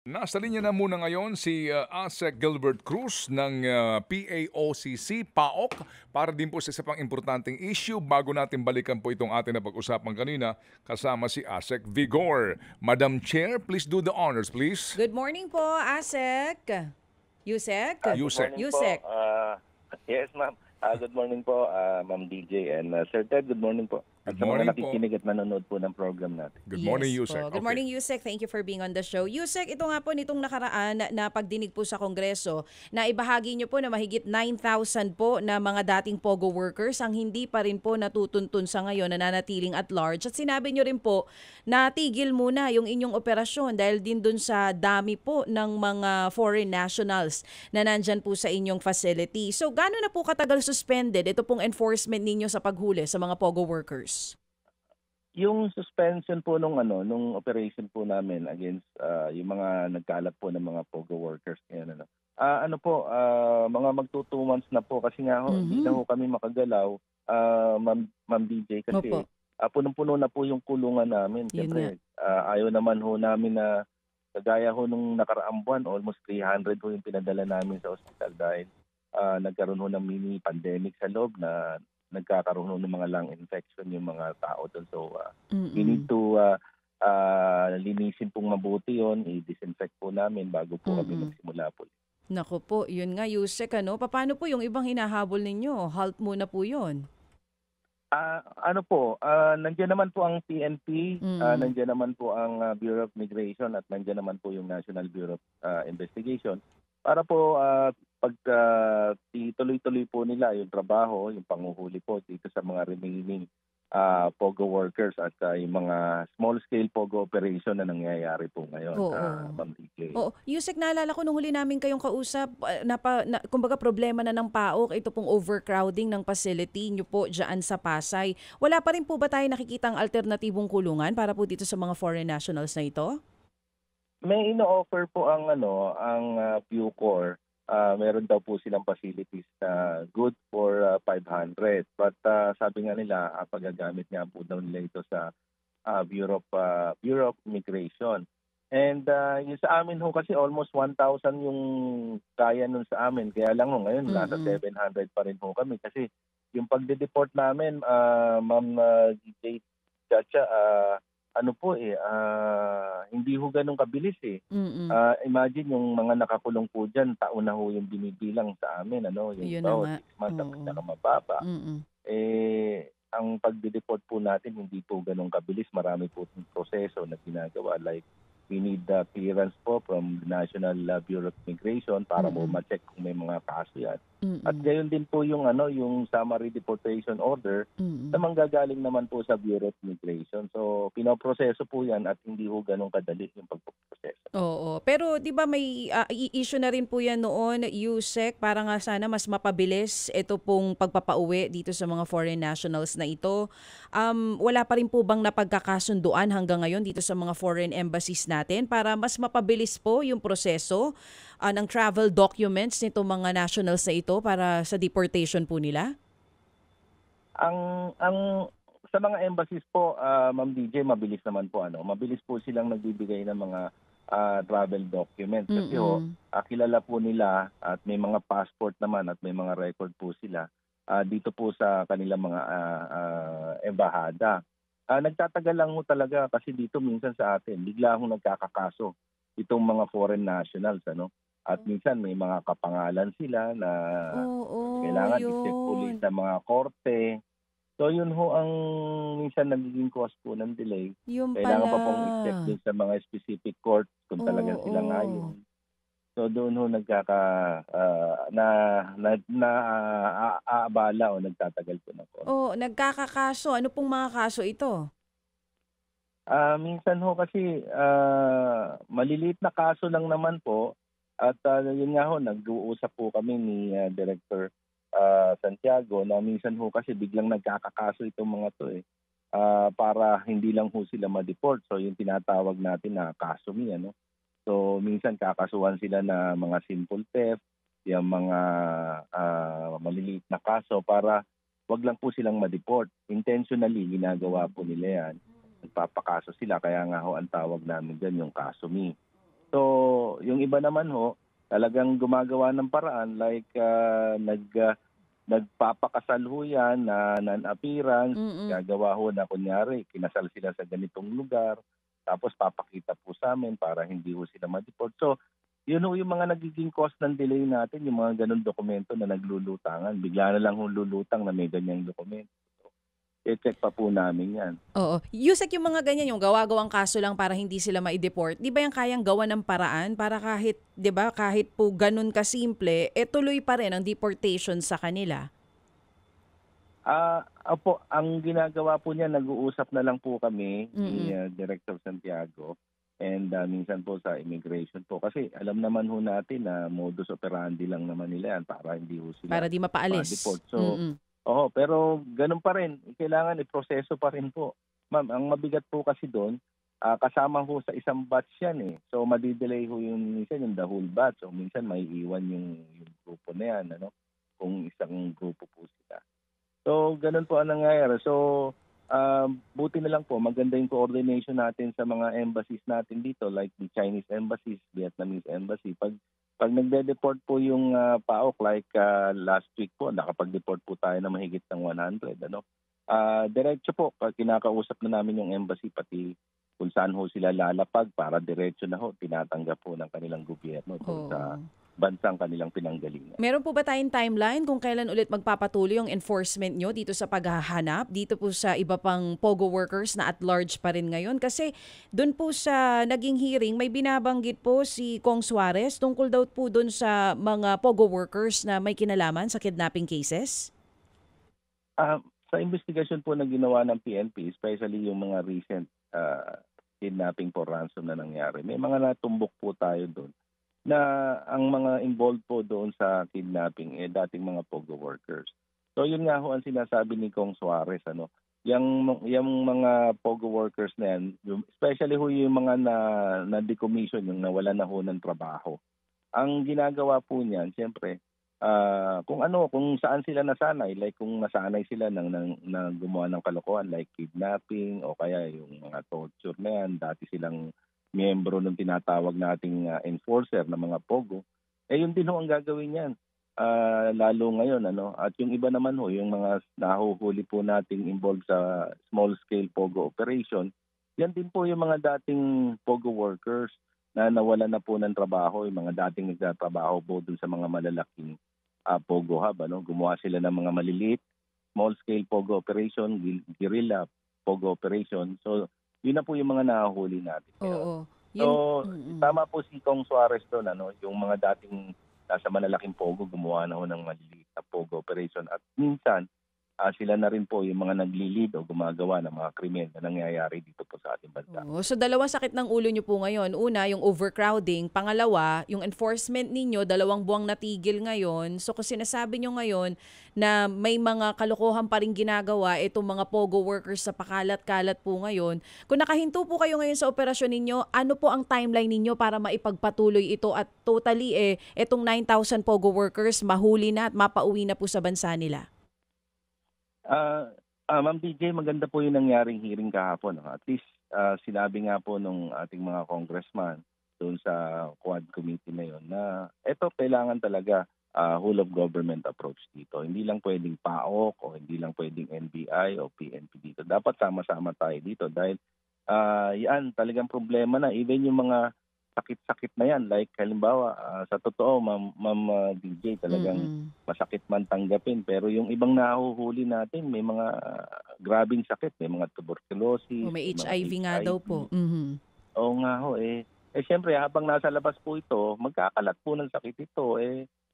Nasa linya na muna ngayon si ASEC Gilbert Cruz ng PAOCC, PAOK, para din po sa isa pang importanteng issue bago natin balikan po itong ating na pag-usapan kanina kasama si ASEC Vigor. Madam Chair, please do the honors, please. Good morning po, Asek. Yusek? Good Yusek. morning po. Yusek. Yes, ma'am. Good morning po, Ma'am DJ. And Sir Ted, good morning po. At Good sa mga morning po. nakikinig at nanonood po ng program natin. Good morning, Yes Yusek. po. Good morning, Yusek. Thank you for being on the show. Yusek, ito nga po nitong nakaraan na pagdinig po sa Kongreso, na ibahagi niyo po na mahigit 9,000 po na mga dating POGO workers ang hindi pa rin po natutuntun sa ngayon, nananatiling at large. At sinabi niyo rin po na tigil muna yung inyong operasyon dahil din dun sa dami po ng mga foreign nationals na nandyan po sa inyong facility. So, gaano na po katagal suspended ito pong enforcement ninyo sa paghuli sa mga POGO workers? Yung suspension po nung operation po namin against yung mga nagkalat po ng mga POGO workers ngayon, mga magto 2 months na po kasi nga hindi na ho kami makagalaw, Ma'am DJ, kasi Opo. punong-puno na po yung kulungan namin. Yun Siyempre, ayaw naman ho namin na kagaya ho nung nakaraang buwan, almost 300 ho yung pinadala namin sa ospital dahil nagkaroon ho ng mini pandemic sa loob na nagkakaroon ho ng mga lung infection yung mga tao doon. So, we need to linisin pong mabuti yon, i-disinfect po namin bago po kami magsimula po. Naku po, yun nga, Yusek, ano? Paano po yung ibang hinahabol ninyo? Halt muna po yun. Nandiyan naman po ang PNP, nandiyan naman po ang Bureau of Migration at nandiyan naman po yung National Bureau of Investigation para po pag ituloy-tuloy po nila yung trabaho, yung panguhuli po dito sa mga remaining POGO workers at yung mga small-scale POGO operation na nangyayari po ngayon, Oo. Ma'am DJ. Oo. Yusek, naalala ko nung huli namin kayong kausap, kumbaga problema na ng PAOK, ito pong overcrowding ng facility nyo po dyan sa Pasay. Wala pa rin po ba tayo nakikitang alternatibong kulungan para po dito sa mga foreign nationals na ito? May ino-offer po ang Bucor. Meron daw po silang facilities na good for 500. But sabi nga nila, pagagamit nga po daw nila ito sa Bureau of Migration. And yung sa amin ho kasi almost 1,000 yung kaya nun sa amin. Kaya lang ho ngayon nasa 700 pa rin ho kami kasi yung pagde-deport namin, Ma'am DJ Chacha, hindi ho ganun kabilis eh. Imagine yung mga nakakulong po dyan, taon na ho yung binibilang sa amin, yung Yun iba ho, na nga. 6 months ang Oo. pinakamababa. Mm-mm. Ang pagde-deport po natin hindi po ganun kabilis, marami po yung proseso na ginagawa, like we need the clearance po from the National Bureau of Migration para mo ma-check kung may mga kaso yan. At gayon din po yung summary deportation order na manggagaling naman po sa Bureau of Migration. So pinoproseso po yan at hindi ho ganun kadali yung pagpoproseso. Oo. Pero 'di ba may issue na rin po 'yan noon, Yusek, para nga sana mas mapabilis ito pong pagpapauwi dito sa mga foreign nationals na ito. Wala pa rin po bang napagkakasunduan hanggang ngayon dito sa mga foreign embassies natin para mas mapabilis po yung proseso ng travel documents nito mga nationals na ito para sa deportation po nila? Ang sa mga embassies po, Ma'am DJ, mabilis naman po mabilis po silang nagbibigay ng mga travel documents kasi kilala po nila at may mga passport naman at may mga record po sila dito po sa kanilang mga embahada. Nagtatagal lang ho talaga kasi dito minsan sa atin bigla hong nagkakakaso itong mga foreign nationals at minsan may mga kapangalan sila na Oo, kailangan i-check ulit yun. sa mga korte. So yun ho ang minsan nagiging cause po ng delay. Yun Kailangan pala. pa pong i-check din sa mga specific court kung talagang sila nga Oo. yun. So doon ho naaabala o nagtatagal po ng konti. Oh, nagkakakaso. Ano pong mga kaso ito? Minsan ho kasi maliliit na kaso lang naman po at yun nga ho nag-uusap po kami ni Director Santiago na minsan ho kasi biglang nagkakakaso itong mga to para hindi lang ho sila ma-deport. So yung tinatawag natin na kaso So minsan kakasuhan sila na mga simple theft, yung mga maliliit na kaso para wag lang po silang ma-deport. Intentionally ginagawa po nila yan. Nagpapakaso sila kaya nga ho ang tawag namin dyan yung kaso So, yung iba naman ho, talagang gumagawa ng paraan like nagpapakasal ho yan na non-appearance, Mm. gagawa ho na kunyari, kinasal sila sa ganitong lugar, tapos papakita po sa amin para hindi ho sila ma-deport. So, yun ho yung mga nagiging cause ng delay natin, yung mga ganun dokumento na naglulutangan. Bigla na lang ho lulutang na may ganyang dokumento. I-check pa po namin yan. Oo. Yusek, yung mga ganyan, yung gawa-gawang kaso lang para hindi sila ma-deport, di ba yung kayang gawa ng paraan para kahit, di ba, kahit po ganun kasimple, tuloy pa rin ang deportation sa kanila? Opo, ang ginagawa po niya, nag-uusap na lang po kami ni Mm. Director Santiago and minsan po sa immigration po. Kasi alam naman ho natin na modus operandi lang naman nila yan para hindi ho sila Para di mapaalis. ma-deport. So, Mm-mm. pero ganun pa rin. Kailangan iproseso pa rin po. Ma'am, ang mabigat po kasi doon, kasama ho sa isang batch yan eh. So, madidelay ho yung minsan yung the whole batch. So, minsan may iwan yung grupo na yan, ano? Kung isang grupo po sila. So, ganun po ang nangyayari. So, buti na lang po, maganda yung coordination natin sa mga embassies natin dito, like the Chinese embassies, Vietnamese embassy. Pag nagde-deport po yung PAOK, like last week po, nakapag-deport po tayo na mahigit ng 100. Ano? Diretso po, kinakausap na namin yung embassy, pati kung saan ho sila lalapag para diretso na ho, tinatanggap po ng kanilang gobyerno doon sa bansang kanilang pinanggalingan. Meron po ba tayong timeline kung kailan ulit magpapatuloy yung enforcement nyo dito sa paghahanap, dito po sa iba pang POGO workers na at large pa rin ngayon? Kasi doon po sa naging hearing, may binabanggit po si Kong Suarez tungkol daw po doon sa mga POGO workers na may kinalaman sa kidnapping cases? Sa investigasyon po na ginawa ng PNP, especially yung mga recent kidnapping for ransom na nangyari, may mga natumbok po tayo doon na ang mga involved po doon sa kidnapping dating mga POGO workers. So yun nga ho ang sinasabi ni Kong Suarez, ano, yung mga POGO workers na yan, especially ho yung mga na-decommission, yung nawala na ho ng trabaho. Ang ginagawa po niyan, siyempre, kung saan sila nasanay, like kung nasanay sila ng gumawa ng kalokohan like kidnapping o kaya yung mga torture na yan, dati silang miyembro ng tinatawag nating enforcer ng mga POGO, yun din ho ang gagawin niyan. Lalo ngayon, ano, at yung iba naman ho, yung mga nahuhuli po nating involved sa small scale POGO operation, yan din po yung mga dating POGO workers na nawalan na po ng trabaho, yung mga dating nagtatrabaho po dun sa mga malalaking POGO hub, ano, gumawa sila ng mga maliliit small scale POGO operation, guerrilla POGO operation. So yun na po yung mga nahuhuli natin. Oo. So, tama po si Kong Suarez doon, ano, yung mga dating nasa malalaking POGO, gumawa na ho ng maliliit na POGO operation. At minsan, sila na rin po yung mga nagli-lead o gumagawa ng mga krimen na nangyayari dito po sa ating bansa. So dalawang sakit ng ulo nyo po ngayon. Una, yung overcrowding. Pangalawa, yung enforcement ninyo, 2 buwang natigil ngayon. So kung sinasabi nyo ngayon na may mga kalokohan pa rin ginagawa itong mga POGO workers sa pakalat-kalat po ngayon, kung nakahinto po kayo ngayon sa operasyon ninyo, ano po ang timeline ninyo para maipagpatuloy ito at totally itong 9,000 POGO workers mahuli na at mapauwi na po sa bansa nila? Ma'am DJ, maganda po yung nangyaring hearing kahapon. No? At least sinabi nga po nung ating mga congressman doon sa Quad Committee na yon na ito kailangan talaga whole of government approach dito. Hindi lang pwedeng PAOK o hindi lang pwedeng NBI o PNP dito. Dapat sama-sama tayo dito dahil yan talagang problema na. Even yung mga sakit-sakit na yan. Like halimbawa, sa totoo, Ma'am DJ, talagang masakit man tanggapin. Pero yung ibang nahuhuli natin, may mga grabing sakit. May mga tuberculosis. May mga HIV nga daw po. Oo nga ho. Siyempre, habang nasa labas po ito, magkakalat po ng sakit ito.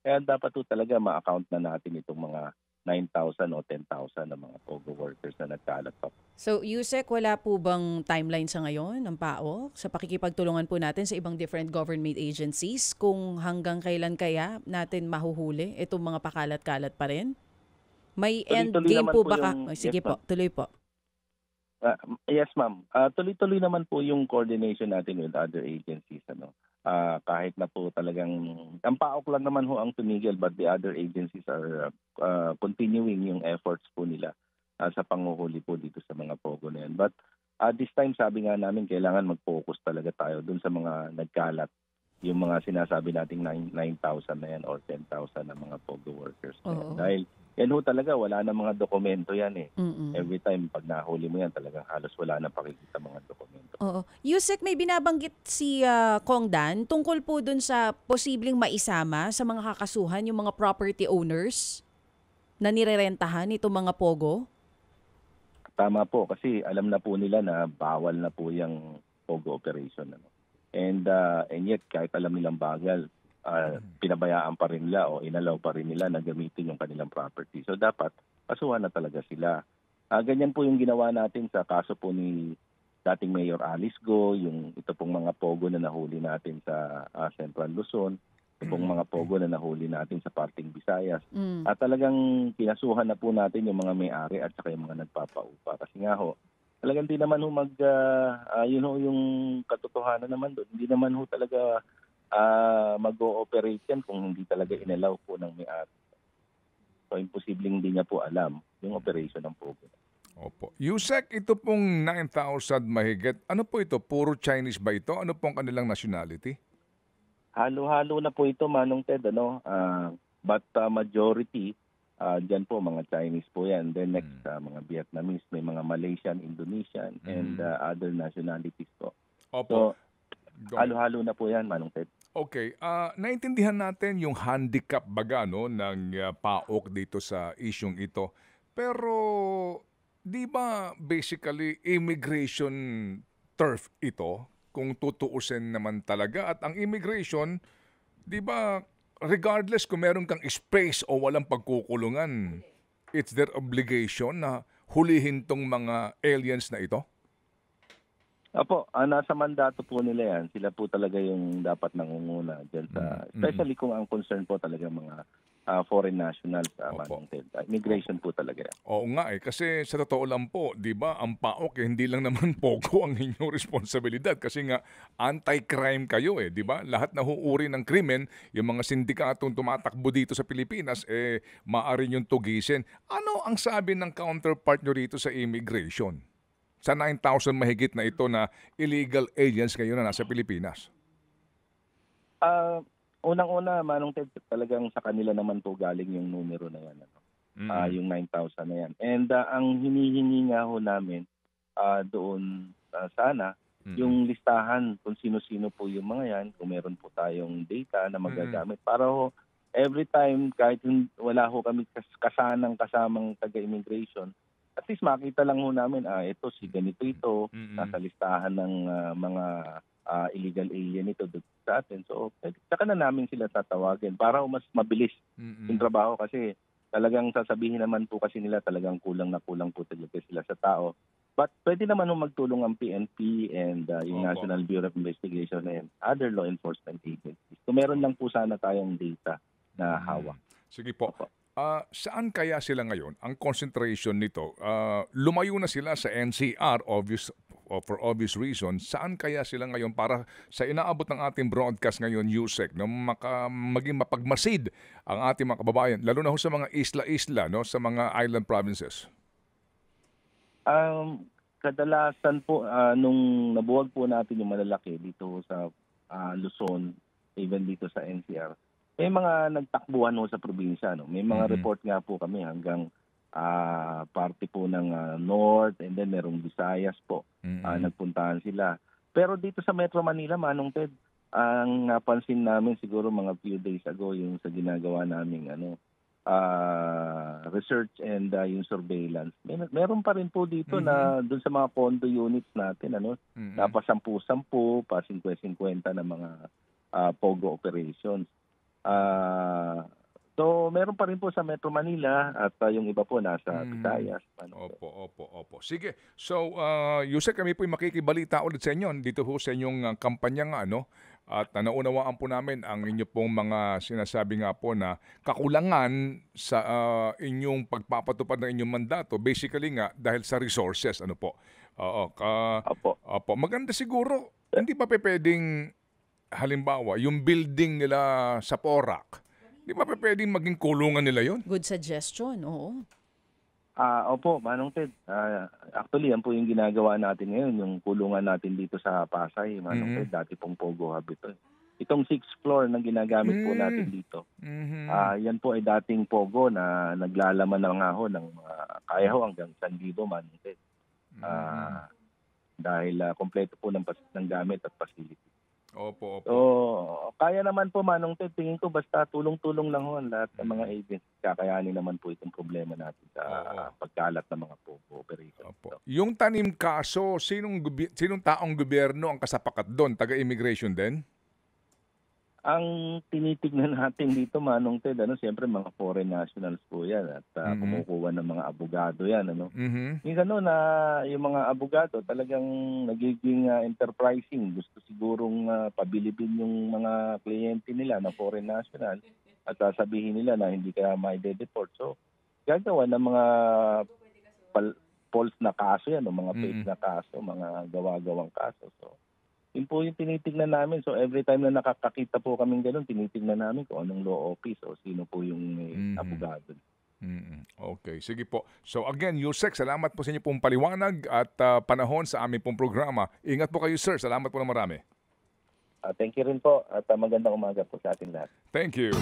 Kaya dapat po talaga ma-account na natin itong mga 9,000 o 10,000 na mga POGO workers na nagkalat pa. So, Yusek, wala po bang timeline sa ngayon ng PAOK sa pakikipagtulungan po natin sa ibang different government agencies kung hanggang kailan kaya natin mahuhuli itong mga pakalat-kalat pa rin? May end game po baka? Sige po, tuloy po. Yes, ma'am. Tuloy-tuloy naman po yung coordination natin with other agencies. Kahit na po talagang, ang PAOK lang naman ho ang tumigil but the other agencies are continuing yung efforts po nila sa panguhuli po dito sa mga POGO na yan. But This time sabi nga namin kailangan mag-focus talaga tayo dun sa mga nagkalat, yung mga sinasabi nating 9,000 na yan or 10,000 na mga POGO workers na yan. Oo. Dahil yan ho talaga, wala na mga dokumento yan eh. Mm-mm. Every time pag nahuli mo yan, talagang halos wala na pakikita mga dokumento. Oo. Yusek, may binabanggit si Kong Dan tungkol po dun sa posibleng maisama sa mga kakasuhan yung mga property owners na nirerentahan itong mga POGO? Tama po, kasi alam na po nila na bawal na po yung POGO operation. And yet, kahit alam nilang bagal, pinabayaan pa rin nila o inalaw pa rin nila na gamitin yung kanilang property. So dapat, kasuhan na talaga sila. Ganyan po yung ginawa natin sa kaso po ni dating Mayor Alice Go, yung ito pong mga POGO na nahuli natin sa Central Luzon, ito pong mga POGO na nahuli natin sa parting Visayas. At talagang kinasuhan na po natin yung mga may-ari at saka yung mga nagpapaupa. Kasi nga ho, talagang di naman ho yun ho yung katotohanan naman doon. Hindi naman ho talaga mag-ooperate yan kung hindi talaga inalaw po ng may-ari. So, imposibleng hindi niya po alam yung operation ng POGO. Opo. Yusek, ito pong 9,000 mahigit. Ano po ito? Puro Chinese ba ito? Ano pong kanilang nationality? Halo-halo na po ito, Manong Ted, but majority, dyan po, mga Chinese po yan. Then next, mga Vietnamese, may mga Malaysian, Indonesian, and other nationalities po. Opo. So, halo-halo na po yan, Manong Ted. Okay. Naintindihan natin yung handicap baga ng PAOK dito sa isyong ito. Pero, di ba basically immigration turf ito? Kung tutuusin naman talaga. At ang immigration, di ba, regardless kung meron kang space o walang pagkukulungan, it's their obligation na hulihin tong mga aliens na ito? Apo, nasa mandato po nila yan. Sila po talaga yung dapat nangunguna dyan sa, especially kung ang concern po talaga mga foreign nationals, Manong Ted. Immigration po talaga yan. Oo nga kasi sa totoo lang po, di ba, ang PAOK hindi lang naman POGO ang inyong responsibilidad kasi nga anti-crime kayo di ba? Lahat na huuri ng krimen, yung mga sindikatong tumatakbo dito sa Pilipinas, maaari yung tugisin. Ano ang sabi ng counterpart nyo rito sa immigration? Sa 9,000 mahigit na ito na illegal aliens ngayon na nasa Pilipinas? Unang-una, Manong Ted, talagang sa kanila naman po galing yung numero na yan. Yung 9,000 na yan. And ang hinihingi nga ho namin doon sana, yung listahan kung sino-sino po yung mga yan, kung meron po tayong data na magagamit. Para ho, every time, kahit wala ho kami kasamang taga-immigration, at least makita lang ho namin, ito, si ganito ito, nasa listahan ng mga illegal alien ito sa atin. So, saka na namin sila tatawagin para mas mabilis yung trabaho kasi talagang sasabihin naman po kasi nila talagang kulang na kulang po talaga sila sa tao. But pwede naman magtulong ang PNP and yung National Bureau of Investigation and other law enforcement agencies. So, meron lang po sana tayong data na hawak. Sige po. Saan kaya sila ngayon? Ang concentration nito, lumayo na sila sa NCR, for obvious reasons. Saan kaya sila ngayon para sa inaabot ng ating broadcast ngayon, Yusek, na maging mapagmasid ang ating mga kababayan, lalo na ho sa mga isla-isla, no, sa mga island provinces? Kadalasan po, nung nabuwag po natin yung malalaki dito sa Luzon, even dito sa NCR, may mga nagtakbuhan ho sa probinsya. No? May mga report nga po kami hanggang parte po ng North and then merong Visayas po. Nagpuntahan sila. Pero dito sa Metro Manila, Manong Ted, ang napansin namin siguro mga few days ago yung sa ginagawa naming research and yung surveillance. Meron pa rin po dito na doon sa mga condo units natin, napa 10-10, pa 50-50 na mga POGO operations. So, meron pa rin po sa Metro Manila at yung iba po nasa Visayas. Opo. Sige. So, Yusek, kami po makikibalita ulit sa inyo dito po sa inyong kampanya nga, at naunawaan po namin ang inyo pong mga sinasabi nga po na kakulangan sa inyong pagpapatupad ng inyong mandato. Basically nga, dahil sa resources, Opo. Maganda siguro, hindi pa pwedeng halimbawa, yung building nila sa Porac, di ba pwedeng maging kulungan nila yon? Good suggestion, oo. Opo, Manong Ted. Actually, yan po yung ginagawa natin ngayon, yung kulungan natin dito sa Pasay, Manong Ted. Dati pong Pogo Hub ito. Itong 6th floor na ginagamit po natin dito. Yan po ay dating Pogo na naglalaman na nga ho ng kaya ho hanggang 1,000, Manong Ted. Dahil kompleto po ng gamit at facility. Opo, opo. So, kaya naman po, Manong Ted, tingin ko basta tulong-tulong lang ho ang lahat ng mga agents. Kakayanin naman po itong problema natin sa pagkalat ng mga Pogo operation. Opo. Yung tanim kaso, sinong taong gobyerno ang kasapakat doon? Taga-immigration din? Ang tinitignan natin dito, Manong Ted, siyempre mga foreign nationals po yan at kumukuha ng mga abogado yan. Minsan na yung mga abogado talagang nagiging enterprising. Gusto sigurong pabilibin yung mga kliyente nila na foreign national at sasabihin nila na hindi ka ma-deport. So, gagawa ng mga false na kaso yan, mga fake na kaso, mga gawa-gawang kaso. So, yun po yung tinitignan namin. So every time na nakakakita po kaming gano'n, tinitignan namin kung anong law office o sino po yung abogado. Okay, sige po. So again, Yusek, salamat po sa inyo pong paliwanag at panahon sa aming pong programa. Ingat po kayo, sir. Salamat po na marami. Thank you rin po at magandang umaga po sa ating lahat. Thank you.